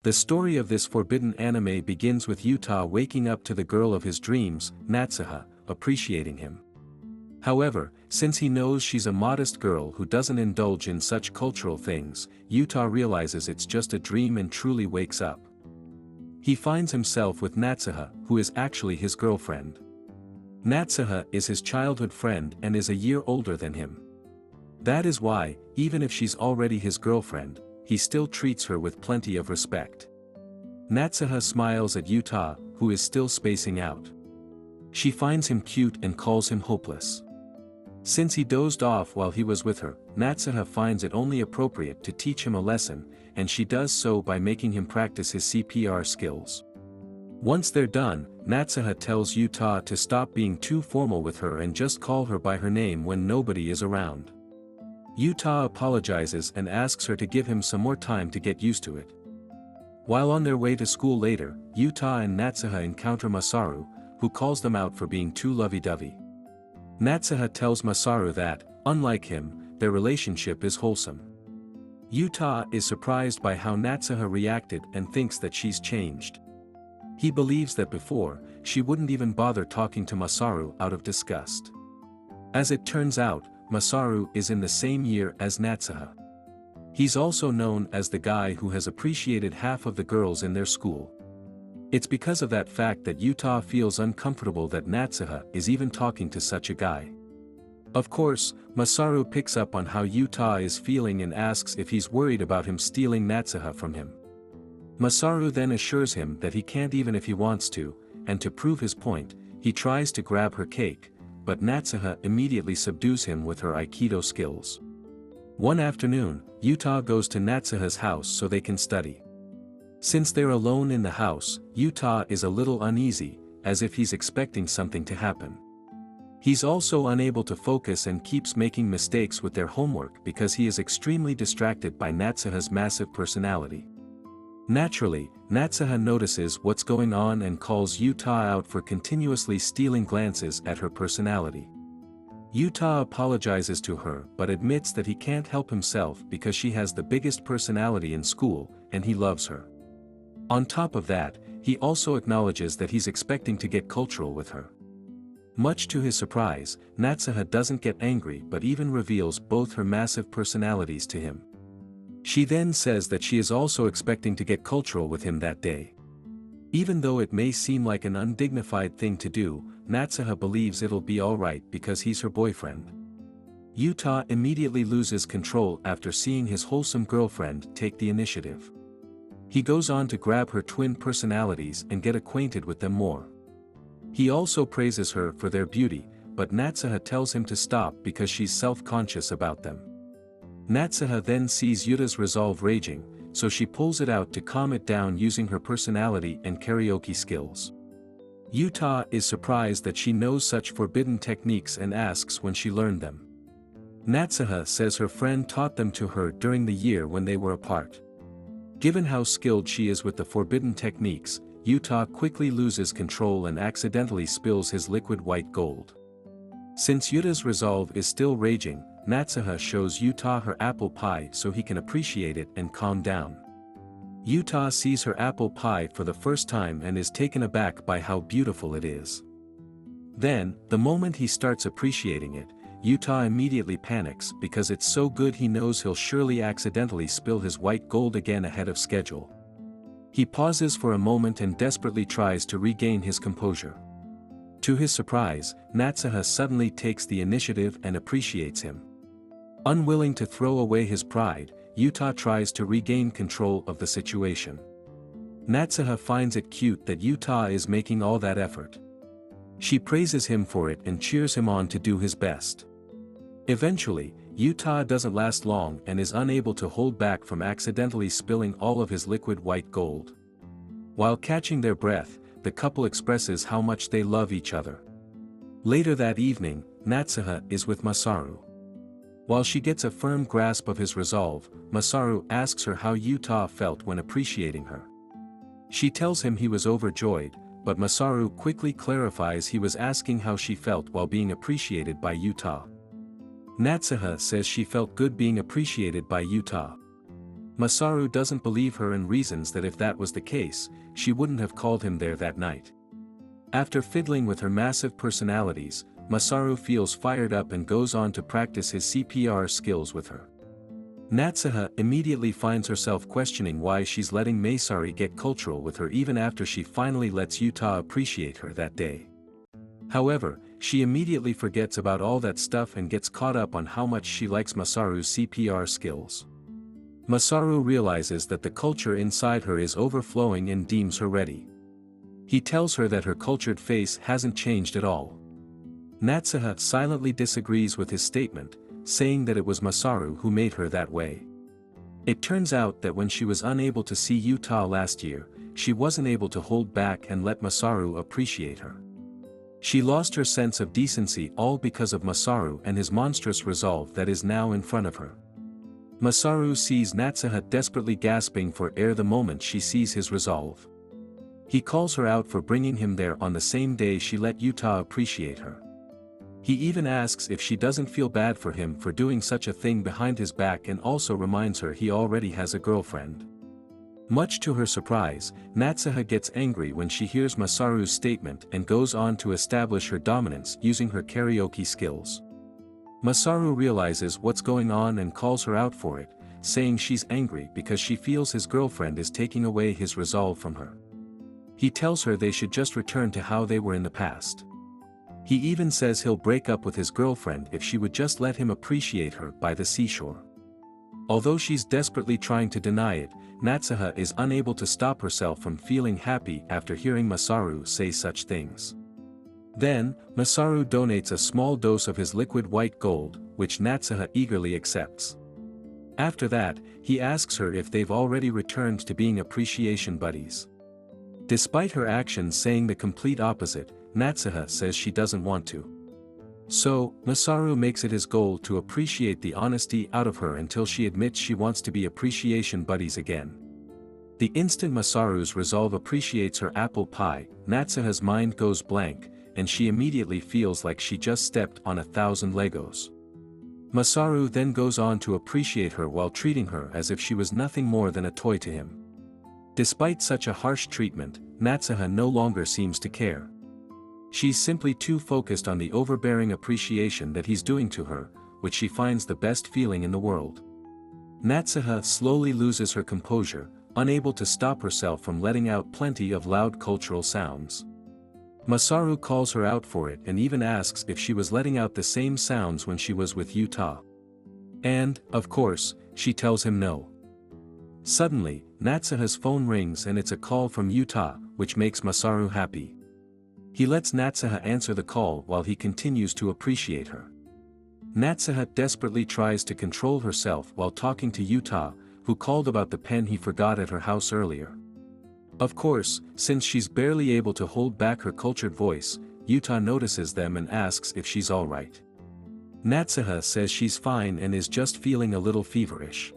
The story of this forbidden anime begins with Yuta waking up to the girl of his dreams, Natsuha, appreciating him. However, since he knows she's a modest girl who doesn't indulge in such cultural things, Yuta realizes it's just a dream and truly wakes up. He finds himself with Natsuha, who is actually his girlfriend. Natsuha is his childhood friend and is a year older than him. That is why, even if she's already his girlfriend, he still treats her with plenty of respect. Natsuha smiles at Yuta, who is still spacing out. She finds him cute and calls him hopeless. Since he dozed off while he was with her, Natsuha finds it only appropriate to teach him a lesson, and she does so by making him practice his CPR skills. Once they're done, Natsuha tells Yuta to stop being too formal with her and just call her by her name when nobody is around. Yuta apologizes and asks her to give him some more time to get used to it. While on their way to school later, Yuta and Natsuha encounter Masaru, who calls them out for being too lovey-dovey. Natsuha tells Masaru that, unlike him, their relationship is wholesome. Yuta is surprised by how Natsuha reacted and thinks that she's changed. He believes that before, she wouldn't even bother talking to Masaru out of disgust. As it turns out, Masaru is in the same year as Natsuha. He's also known as the guy who has appreciated half of the girls in their school. It's because of that fact that Yuta feels uncomfortable that Natsuha is even talking to such a guy. Of course, Masaru picks up on how Yuta is feeling and asks if he's worried about him stealing Natsuha from him. Masaru then assures him that he can't even if he wants to, and to prove his point, he tries to grab her cake, but Natsuha immediately subdues him with her Aikido skills. One afternoon, Yuta goes to Natsuha's house so they can study. Since they're alone in the house, Yuta is a little uneasy, as if he's expecting something to happen. He's also unable to focus and keeps making mistakes with their homework because he is extremely distracted by Natsuha's massive personality. Naturally, Natsuha notices what's going on and calls Yuta out for continuously stealing glances at her personality. Yuta apologizes to her but admits that he can't help himself because she has the biggest personality in school, and he loves her. On top of that, he also acknowledges that he's expecting to get cultural with her. Much to his surprise, Natsuha doesn't get angry but even reveals both her massive personalities to him. She then says that she is also expecting to get cultural with him that day. Even though it may seem like an undignified thing to do, Natsuha believes it'll be alright because he's her boyfriend. Yuta immediately loses control after seeing his wholesome girlfriend take the initiative. He goes on to grab her twin personalities and get acquainted with them more. He also praises her for their beauty, but Natsuha tells him to stop because she's self-conscious about them. Natsuha then sees Yuta's resolve raging, so she pulls it out to calm it down using her personality and karaoke skills. Yuta is surprised that she knows such forbidden techniques and asks when she learned them. Natsuha says her friend taught them to her during the year when they were apart. Given how skilled she is with the forbidden techniques, Yuta quickly loses control and accidentally spills his liquid white gold. Since Yuta's resolve is still raging, Natsuha shows Yuta her apple pie so he can appreciate it and calm down. Yuta sees her apple pie for the first time and is taken aback by how beautiful it is. Then, the moment he starts appreciating it, Yuta immediately panics because it's so good he knows he'll surely accidentally spill his white gold again ahead of schedule. He pauses for a moment and desperately tries to regain his composure. To his surprise, Natsuha suddenly takes the initiative and appreciates him. Unwilling to throw away his pride, Yuta tries to regain control of the situation. Natsuha finds it cute that Yuta is making all that effort. She praises him for it and cheers him on to do his best. Eventually, Yuta doesn't last long and is unable to hold back from accidentally spilling all of his liquid white gold. While catching their breath, the couple expresses how much they love each other. Later that evening, Natsuha is with Masaru. While she gets a firm grasp of his resolve, Masaru asks her how Yuta felt when appreciating her. She tells him he was overjoyed, but Masaru quickly clarifies he was asking how she felt while being appreciated by Yuta. Natsuha says she felt good being appreciated by Yuta. Masaru doesn't believe her and reasons that if that was the case, she wouldn't have called him there that night. After fiddling with her massive personalities, Masaru feels fired up and goes on to practice his CPR skills with her. Natsuha immediately finds herself questioning why she's letting Masaru get cultural with her even after she finally lets Yuta appreciate her that day. However, she immediately forgets about all that stuff and gets caught up on how much she likes Masaru's CPR skills. Masaru realizes that the culture inside her is overflowing and deems her ready. He tells her that her cultured face hasn't changed at all. Natsuha silently disagrees with his statement, saying that it was Masaru who made her that way. It turns out that when she was unable to see Yuta last year, she wasn't able to hold back and let Masaru appreciate her. She lost her sense of decency all because of Masaru and his monstrous resolve that is now in front of her. Masaru sees Natsuha desperately gasping for air the moment she sees his resolve. He calls her out for bringing him there on the same day she let Yuta appreciate her. He even asks if she doesn't feel bad for him for doing such a thing behind his back and also reminds her he already has a girlfriend. Much to her surprise, Natsuha gets angry when she hears Masaru's statement and goes on to establish her dominance using her karaoke skills. Masaru realizes what's going on and calls her out for it, saying she's angry because she feels his girlfriend is taking away his resolve from her. He tells her they should just return to how they were in the past. He even says he'll break up with his girlfriend if she would just let him appreciate her by the seashore. Although she's desperately trying to deny it, Natsuha is unable to stop herself from feeling happy after hearing Masaru say such things. Then, Masaru donates a small dose of his liquid white gold, which Natsuha eagerly accepts. After that, he asks her if they've already returned to being appreciation buddies. Despite her actions saying the complete opposite, Natsuha says she doesn't want to. So, Masaru makes it his goal to appreciate the honesty out of her until she admits she wants to be appreciation buddies again. The instant Masaru's resolve appreciates her apple pie, Natsuha's mind goes blank, and she immediately feels like she just stepped on 1,000 Legos. Masaru then goes on to appreciate her while treating her as if she was nothing more than a toy to him. Despite such a harsh treatment, Natsuha no longer seems to care. She's simply too focused on the overbearing appreciation that he's doing to her, which she finds the best feeling in the world. Natsuha slowly loses her composure, unable to stop herself from letting out plenty of loud cultural sounds. Masaru calls her out for it and even asks if she was letting out the same sounds when she was with Yuta. And, of course, she tells him no. Suddenly, Natsuha's phone rings and it's a call from Yuta, which makes Masaru happy. He lets Natsuha answer the call while he continues to appreciate her. Natsuha desperately tries to control herself while talking to Yuta, who called about the pen he forgot at her house earlier. Of course, since she's barely able to hold back her cultured voice, Yuta notices them and asks if she's alright. Natsuha says she's fine and is just feeling a little feverish.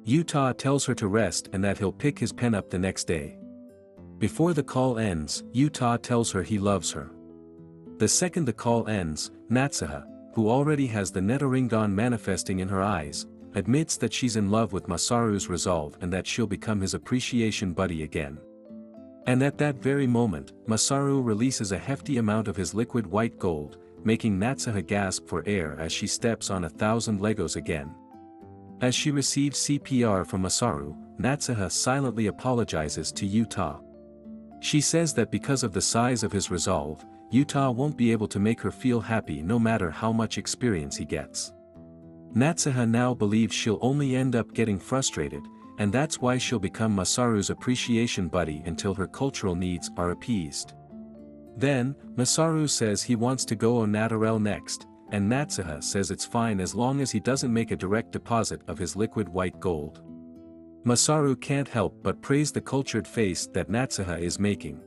Yuta tells her to rest and that he'll pick his pen up the next day. Before the call ends, Yuta tells her he loves her. The second the call ends, Natsuha, who already has the Netoringon manifesting in her eyes, admits that she's in love with Masaru's resolve and that she'll become his appreciation buddy again. And at that very moment, Masaru releases a hefty amount of his liquid white gold, making Natsuha gasp for air as she steps on 1,000 Legos again. As she receives CPR from Masaru, Natsuha silently apologizes to Yuta. She says that because of the size of his resolve, Yuta won't be able to make her feel happy no matter how much experience he gets. Natsuha now believes she'll only end up getting frustrated, and that's why she'll become Masaru's appreciation buddy until her cultural needs are appeased. Then, Masaru says he wants to go au naturel next, and Natsuha says it's fine as long as he doesn't make a direct deposit of his liquid white gold. Masaru can't help but praise the cultured face that Natsuha is making.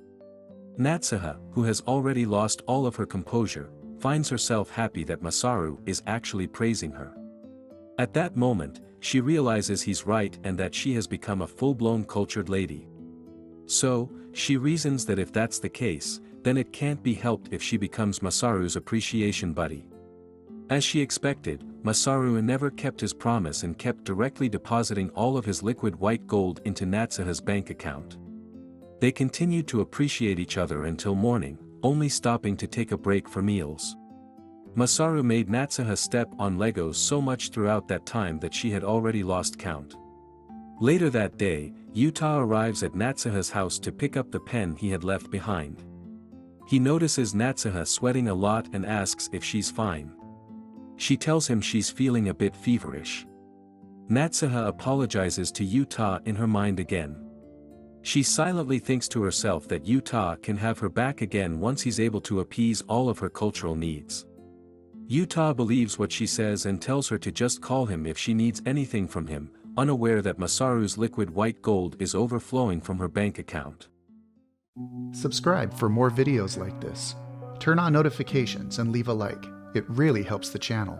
Natsuha, who has already lost all of her composure, finds herself happy that Masaru is actually praising her. At that moment, she realizes he's right and that she has become a full-blown cultured lady. So, she reasons that if that's the case, then it can't be helped if she becomes Masaru's appreciation buddy. As she expected, Masaru never kept his promise and kept directly depositing all of his liquid white gold into Natsuha's bank account. They continued to appreciate each other until morning, only stopping to take a break for meals. Masaru made Natsuha step on Legos so much throughout that time that she had already lost count. Later that day, Yuta arrives at Natsuha's house to pick up the pen he had left behind. He notices Natsuha sweating a lot and asks if she's fine. She tells him she's feeling a bit feverish. Natsuha apologizes to Yuta in her mind again. She silently thinks to herself that Yuta can have her back again once he's able to appease all of her cultural needs. Yuta believes what she says and tells her to just call him if she needs anything from him, unaware that Masaru's liquid white gold is overflowing from her bank account. Subscribe for more videos like this. Turn on notifications and leave a like. It really helps the channel.